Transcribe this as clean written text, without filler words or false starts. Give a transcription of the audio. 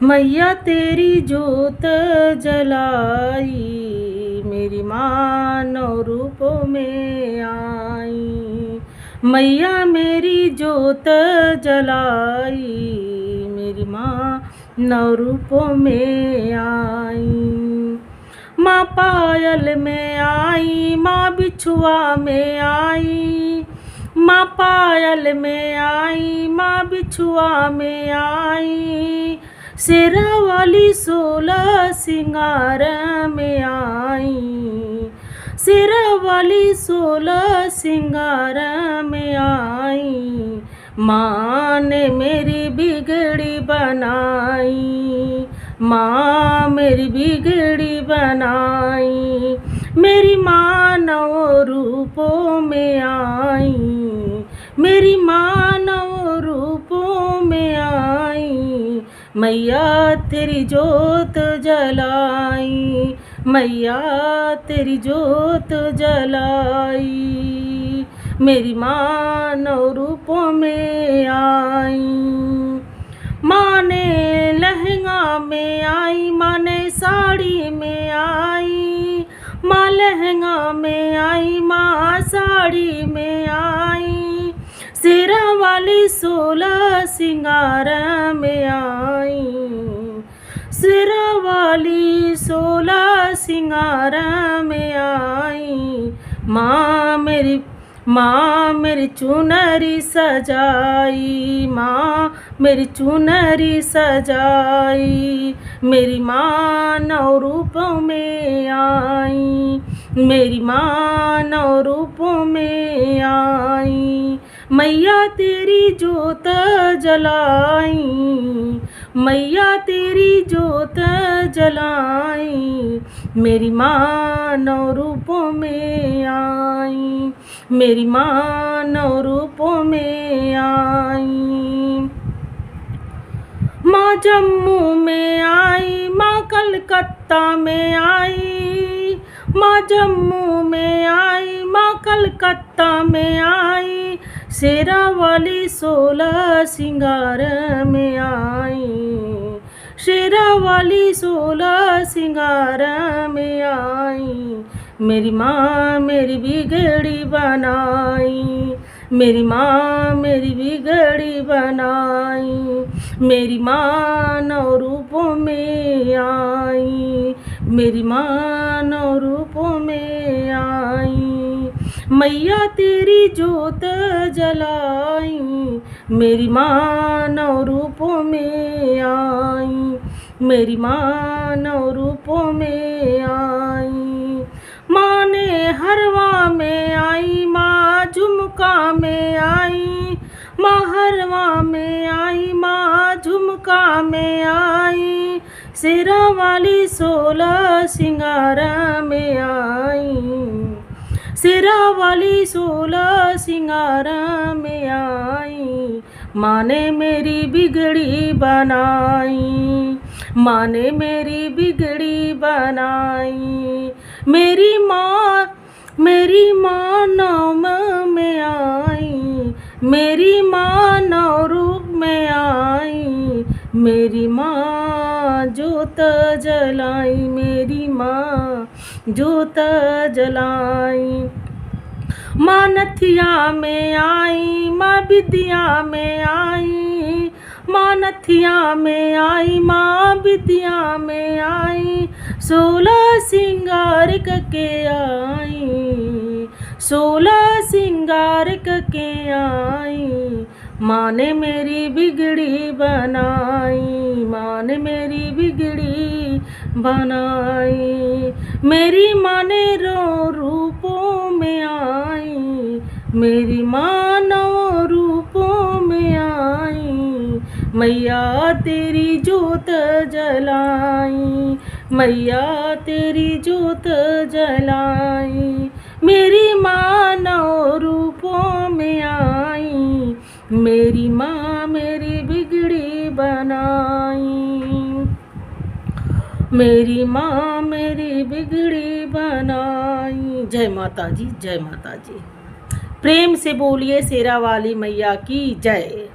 मैया तेरी जोत जलाई, मेरी माँ नौ रूपों में आई। मैया मेरी जोत जलाई, मेरी माँ नौ रूपों में आई। माँ पायल में आई, माँ बिछुआ में आई। माँ पायल में आई, माँ बिछुआ में आई। शेरा वाली 16 सिंगार में आई। शेरा वाली 16 सिंगार में आई। माँ ने मेरी बिगड़ी बनाई, माँ मेरी बिगड़ी बनाई। मेरी माँ नौ रूपों में आई, मेरी माँ नौ रूपों में आई। मैया तेरी जोत जलाई, मैया तेरी जोत जलाई। मेरी माँ नौ रूपों में आई। माँ ने लहंगा में आई, माँ ने साड़ी में आई। माँ लहंगा में आई, माँ साड़ी में आई। शेरा वाली 16 सिंगार में आई। शेरा वाली 16 सिंगार में आई। माँ मेरी चुनरी सजाई, माँ मेरी चुनरी सजाई। मेरी माँ नौ रूपों में आई, मेरी माँ नौ रूपों में आई। मैया तेरी जोत जलाई, मैया तेरी जोत जलाई। मेरी माँ नौ रूपों में आई, मेरी माँ नौ रूपों में आई। माँ जम्मू में आई, माँ कलकत्ता में आई। माँ जम्मू में आई, माँ कलकत्ता में आई। शेरा वाली 16 सिंगार में आई। शेरा वाली 16 सिंगार में आई। मेरी माँ मेरी बिगड़ी बनाई, मेरी माँ मेरी बिगड़ी बनाई। मेरी माँ नौ रूपों में आई, मेरी माँ नौ रूपों में आई। मैया तेरी जोत जलाई, मेरी माँ नौ रूपों में आई। मेरी माँ नौ रूपों में आई। माँ ने हरवा में आई, माँ झुमका में आई। माँ हरवा में आई, माँ झुमका में आई। शेरा वाली 16 सिंगार में आई। शेरा वाली 16 सिंगार में आई। माँ ने मेरी बिगड़ी बनाई, माँ ने मेरी बिगड़ी बनाई। मेरी माँ नाम में आई, मेरी माँ नौ रूप में आई। मेरी माँ जोत जलाई, मेरी माँ जोत जलाई। माँ नथिया में आई, माँ विद्या में आई। माँ नथिया में आई, माँ विद्या में आई। 16 सिंगार के आई, 16 सिंगार के आई। माँ ने मेरी बिगड़ी बनाई, माँ ने मेरी बिगड़ी बनाई। मेरी माँ ने नौ रूपों में आई, मेरी माँ नौ रूपों में आई। मैया तेरी जोत जलाई, मैया तेरी जोत जलाई। मेरी माँ नौ रूपों में आई, मेरी माँ मेरी बिगड़ी बनाई। मेरी माँ मेरी बिगड़ी बनाई। जय माता जी, जय माता जी। प्रेम से बोलिए शेरा वाली मैया की जय।